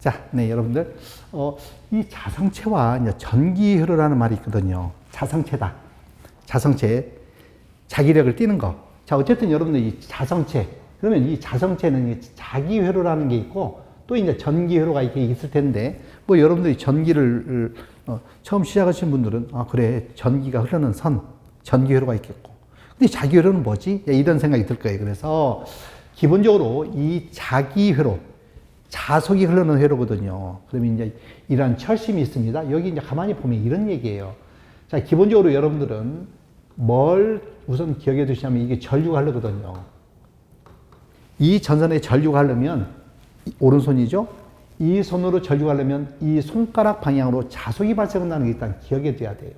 자, 네, 여러분들. 이 자성체와 이제 전기회로라는 말이 있거든요. 자성체다. 자성체. 자기력을 띠는 거. 자, 어쨌든 여러분들 이 자성체. 그러면 이 자성체는 자기회로라는 게 있고 또 이제 전기회로가 이렇게 있을 텐데 뭐 여러분들이 전기를 처음 시작하신 분들은 아, 그래. 전기가 흐르는 선. 전기회로가 있겠고. 근데 자기회로는 뭐지? 이런 생각이 들 거예요. 그래서 기본적으로 이 자기회로, 자속이 흐르는 회로거든요. 그러면 이제 이런 철심이 있습니다. 여기 이제 가만히 보면 이런 얘기예요. 자, 기본적으로 여러분들은 뭘 우선 기억해 두시냐면 이게 전류가 흐르거든요. 이 전선에 전류가 흐르면 오른손이죠. 이 손으로 전류가 흐르면 이 손가락 방향으로 자속이 발생한다는 게 일단 기억해 둬야 돼요.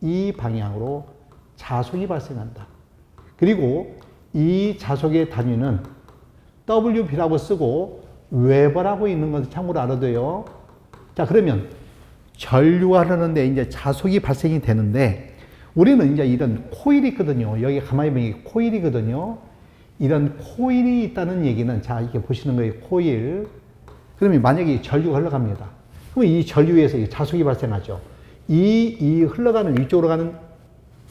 이 방향으로 자속이 발생한다. 그리고 이 자속의 단위는 WB라고 쓰고 웨버라고 있는 것을 참고로 알아둬요. 자, 그러면 전류가 흐르는데 이제 자속이 발생이 되는데 우리는 이제 이런 코일이 있거든요. 여기 가만히 보면 이게 코일이거든요. 이런 코일이 있다는 얘기는 자, 이렇게 보시는 거예요. 코일. 그러면 만약에 전류가 흘러갑니다. 그러면 이 전류에서 자속이 발생하죠. 이 흘러가는 위쪽으로 가는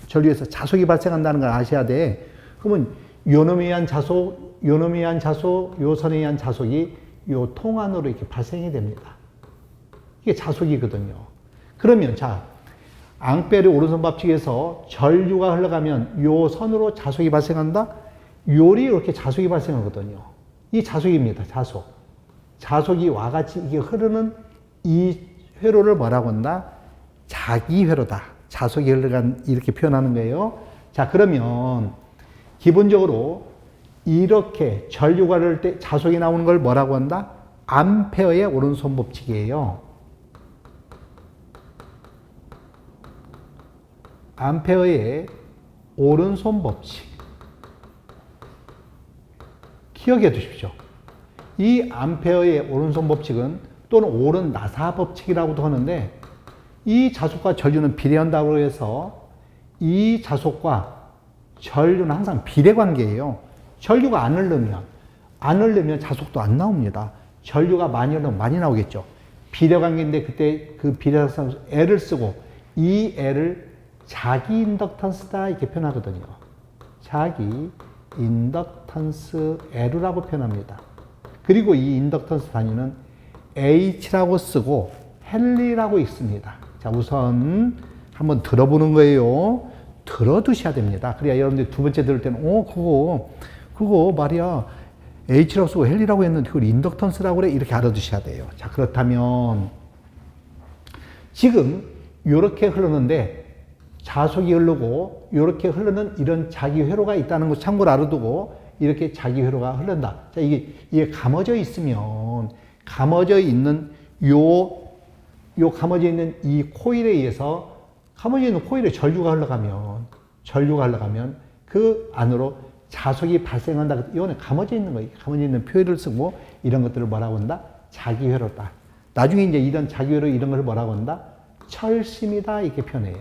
전류에서 자속이 발생한다는 걸 아셔야 돼. 그러면 요놈에 의한 자속, 요놈에 의한 자속, 요 선에 의한 자속이 요 통 안으로 이렇게 발생이 됩니다. 이게 자속이거든요. 그러면 자, 앙페르 오른손 법칙에서 전류가 흘러가면 요 선으로 자속이 발생한다? 요리 이렇게 자속이 발생하거든요. 이 자속입니다. 자속. 자속이 와 같이 이게 흐르는 이 회로를 뭐라고 한다? 자기회로다. 자속이 흘러간 이렇게 표현하는 거예요. 자, 그러면 기본적으로 이렇게 전류가 흐를 때 자속이 나오는 걸 뭐라고 한다? 암페어의 오른손 법칙이에요. 암페어의 오른손 법칙. 기억해 두십시오. 이 암페어의 오른손 법칙은 또는 오른 나사 법칙이라고도 하는데 이 자속과 전류는 비례한다고 해서 이 자속과 전류는 항상 비례 관계예요. 전류가 안 흐르면 자속도 안 나옵니다. 전류가 많이 흐르면 많이 나오겠죠. 비례 관계인데 그때 그 비례상 L을 쓰고 이 L을 자기 인덕턴스다 이렇게 표현하거든요. 자기 인덕턴스 L이라고 표현합니다. 그리고 이 인덕턴스 단위는 H라고 쓰고 헨리라고 있습니다. 자, 우선 한번 들어보는 거예요. 들어두셔야 됩니다. 그래야 여러분들이 두 번째 들을 때는 그거 말이야 H라고 쓰고 헨리라고 했는데 그걸 인덕턴스라고 그래 이렇게 알아두셔야 돼요. 자, 그렇다면 지금 이렇게 흐르는데 자속이 흐르고 이렇게 흐르는 이런 자기회로가 있다는 거 참고로 알아두고 이렇게 자기회로가 흐른다. 자, 이게 감아져 있으면 감아져 있는 감아져 있는 이 코일에 의해서 감아져 있는 코일에 전류가 흘러가면 그 안으로 자속이 발생한다. 이거는 감아져 있는 거예요. 감아져 있는 표현을 쓰고 이런 것들을 뭐라고 한다? 자기회로다. 나중에 이제 이런 자기회로 이런 걸 뭐라고 한다? 철심이다. 이렇게 표현해요.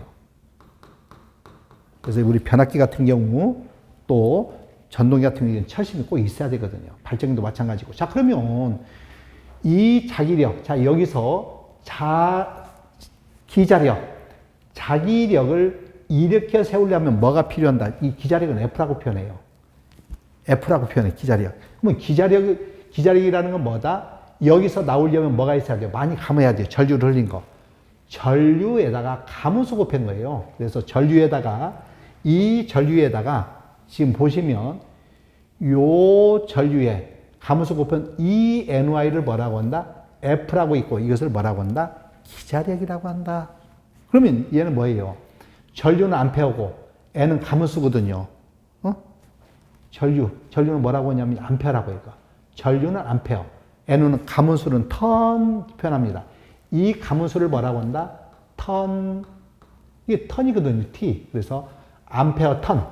그래서 우리 변압기 같은 경우 또 전동기 같은 경우는 철심이 꼭 있어야 되거든요. 발전기도 마찬가지고. 자, 그러면 이 자기력, 자, 여기서 기자력, 자기력을 일으켜 세우려면 뭐가 필요한다? 이 기자력은 F라고 표현해요. F라고 표현해, 기자력. 그러면 기자력이라는 건 뭐다? 여기서 나오려면 뭐가 있어야 돼요? 많이 감아야 돼요. 전류를 흘린 거. 전류에다가 가무수 곱한 거예요. 그래서 이 전류에다가 지금 보시면 요 전류에 가무수 곱한 이 NY를 뭐라고 한다? F라고 있고 이것을 뭐라고 한다? 기자력이라고 한다. 그러면 얘는 뭐예요? 전류는 암페어고 N은 가무수거든요. 전류는 뭐라고 하냐면 암페어라고 해요. 전류는 암페어. N은 가무수는 턴 표현합니다. 이 가무수를 뭐라고 한다? 턴. 이게 턴이거든요. T. 그래서 암페어 턴.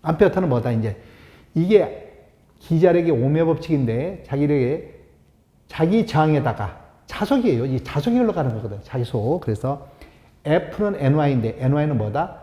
암페어 턴은 뭐다? 이제 이게 기자력의 오매 법칙인데 자기 저항에다가 자속이에요. 이 자속이 흘러가는 거거든요. 자속. 그래서 F는 NY인데 NY는 뭐다?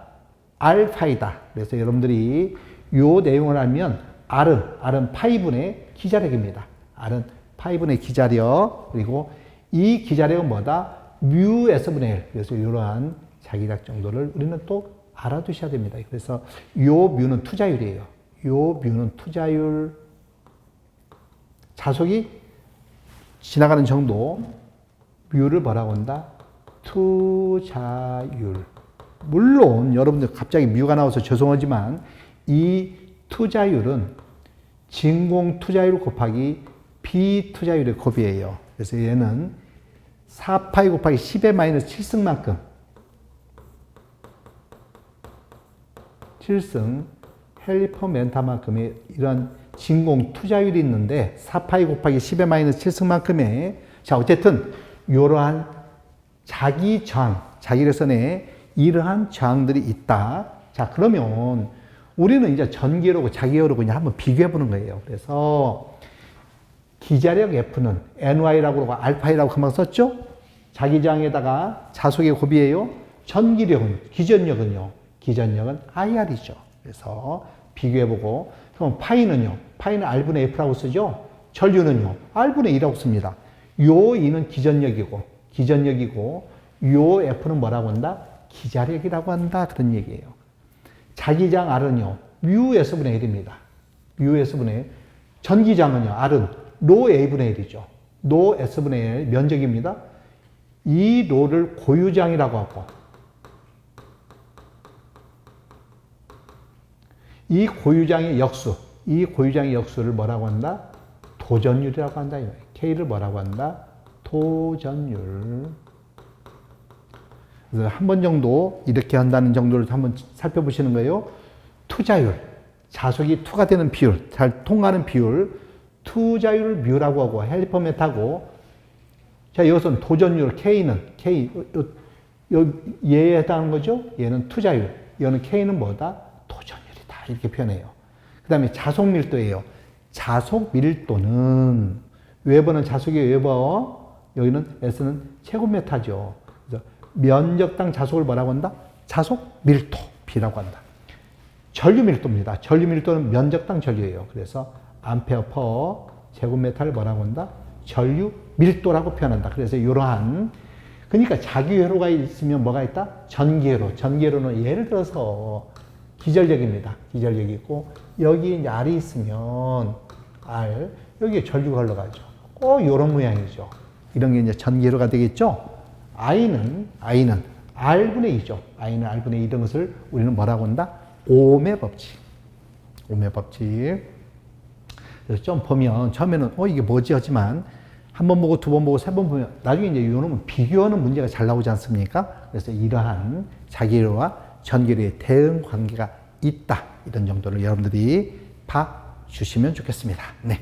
알파이다. 그래서 여러분들이 요 내용을 알면 R은 파이분의 기자력입니다. R은 파이분의 기자력, 그리고 이 기자력은 뭐다? 뮤 S분의 1. 그래서 이러한 자기력 정도를 우리는 또 알아두셔야 됩니다. 그래서 요 뮤는 투자율이에요. 요 뮤는 투자율, 자속이 지나가는 정도, 뮤를 뭐라고 한다? 투자율. 물론 여러분들 갑자기 뮤가 나와서 죄송하지만 이 투자율은 진공 투자율 곱하기 비투자율의 곱이에요. 그래서 얘는 4파이 곱하기 10의 마이너스 7승만큼 7승 헬리퍼멘타만큼의 이런 진공 투자율이 있는데 4파이 곱하기 10의 마이너스 7승만큼의 자 어쨌든 이러한 자기 저항, 자기력선에 이러한 저항들이 있다. 자 그러면 우리는 이제 전기력하고 자기력으로 그냥 한번 비교해 보는 거예요. 그래서 기자력 F는 NY라고 하고 알파이라고 금방 썼죠? 자기저항에다가 자속의 곱이에요. 전기력은, 기전력은요. 기전력은 IR이죠. 그래서 비교해보고 그럼 파이는요. 파이는 R분의 F라고 쓰죠. 전류는요. R분의 2라고 씁니다. 요 2는 기전력이고 요 F는 뭐라고 한다? 기자력이라고 한다. 그런 얘기예요. 자기장 R은요. 뮤 S분의 1입니다. 뮤 S분의 1. 전기장은요. R은 로 A분의 1이죠. 로 S분의 1 면적입니다. 이 로를 고유장이라고 하고 이 고유장의 역수를 뭐라고 한다? 도전율이라고 한다. K를 뭐라고 한다? 도전율. 그래서 한 번 정도 이렇게 한다는 정도를 한번 살펴보시는 거예요. 투자율, 자속이 투가 되는 비율, 잘 통하는 비율, 투자율을 뮤라고 하고 헬리퍼멘트하고 자 여기서는 도전율 K는 얘에 해당하는 거죠. 얘는 투자율, 얘는 K는 뭐다? 도전율이다. 이렇게 표현해요. 그 다음에 자속 밀도예요. 자속 밀도는 웨버는 자속의 웨버, 여기는 S는 제곱미터죠. 그래서 면적당 자속을 뭐라고 한다? 자속 밀도 B라고 한다. 전류 밀도입니다. 전류 밀도는 면적당 전류예요. 그래서 암페어 퍼 제곱미터를 뭐라고 한다? 전류 밀도라고 표현한다. 그래서 이러한 그러니까 자기회로가 있으면 뭐가 있다? 전기회로. 전기회로는 예를 들어서 기전력입니다. 기전력이 있고 여기 이제 R이 있으면 R 여기에 전류가 흘러가죠. 이런 모양이죠. 이런 게 이제 전기회로가 되겠죠. I는 R분의 2죠. I는 R분의 2 이런 것을 우리는 뭐라고 한다? ohm의 법칙. ohm의 법칙. 그래서 좀 보면 처음에는 이게 뭐지 하지만 한 번 보고 두 번 보고 세 번 보면 나중에 이제 이놈은 비교하는 문제가 잘 나오지 않습니까? 그래서 이러한 자기회로와 전기회로의 대응 관계가 있다. 이런 정도를 여러분들이 봐 주시면 좋겠습니다. 네.